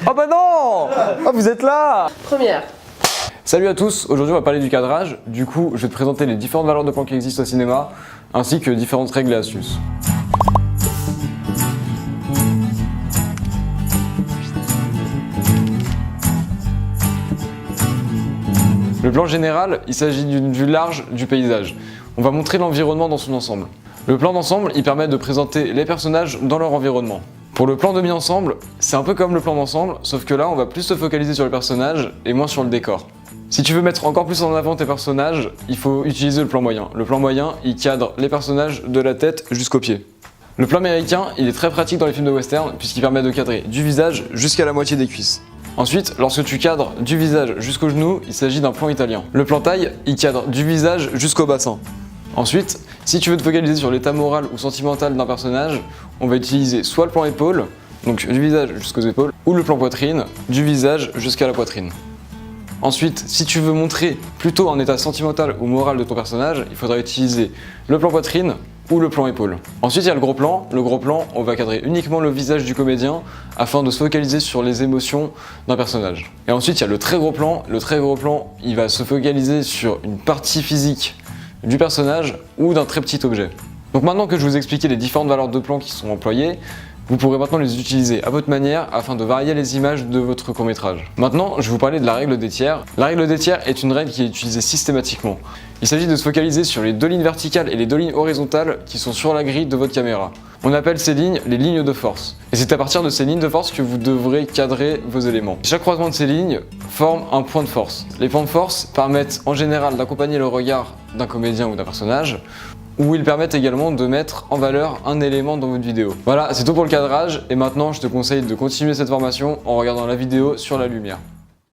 Oh bah non! Oh, vous êtes là! Première. Salut à tous, aujourd'hui on va parler du cadrage. Du coup, je vais te présenter les différentes valeurs de plan qui existent au cinéma, ainsi que différentes règles et astuces. Le plan général, il s'agit d'une vue large du paysage. On va montrer l'environnement dans son ensemble. Le plan d'ensemble, il permet de présenter les personnages dans leur environnement. Pour le plan demi-ensemble, c'est un peu comme le plan d'ensemble, sauf que là, on va plus se focaliser sur les personnages et moins sur le décor. Si tu veux mettre encore plus en avant tes personnages, il faut utiliser le plan moyen. Le plan moyen, il cadre les personnages de la tête jusqu'aux pieds. Le plan américain, il est très pratique dans les films de western puisqu'il permet de cadrer du visage jusqu'à la moitié des cuisses. Ensuite, lorsque tu cadres du visage jusqu'au genou, il s'agit d'un plan italien. Le plan taille, il cadre du visage jusqu'au bassin. Ensuite, si tu veux te focaliser sur l'état moral ou sentimental d'un personnage, on va utiliser soit le plan épaule, donc du visage jusqu'aux épaules, ou le plan poitrine, du visage jusqu'à la poitrine. Ensuite, si tu veux montrer plutôt un état sentimental ou moral de ton personnage, il faudra utiliser le plan poitrine ou le plan épaule. Ensuite, il y a le gros plan. Le gros plan, on va cadrer uniquement le visage du comédien afin de se focaliser sur les émotions d'un personnage. Et ensuite, il y a le très gros plan. Le très gros plan, il va se focaliser sur une partie physique du personnage ou d'un très petit objet. Donc maintenant que je vous ai expliqué les différentes valeurs de plan qui sont employées, vous pourrez maintenant les utiliser à votre manière afin de varier les images de votre court-métrage. Maintenant, je vais vous parler de la règle des tiers. La règle des tiers est une règle qui est utilisée systématiquement. Il s'agit de se focaliser sur les deux lignes verticales et les deux lignes horizontales qui sont sur la grille de votre caméra. On appelle ces lignes les lignes de force. Et c'est à partir de ces lignes de force que vous devrez cadrer vos éléments. Chaque croisement de ces lignes forme un point de force. Les points de force permettent en général d'accompagner le regard d'un comédien ou d'un personnage, ou ils permettent également de mettre en valeur un élément dans votre vidéo. Voilà, c'est tout pour le cadrage, et maintenant je te conseille de continuer cette formation en regardant la vidéo sur la lumière.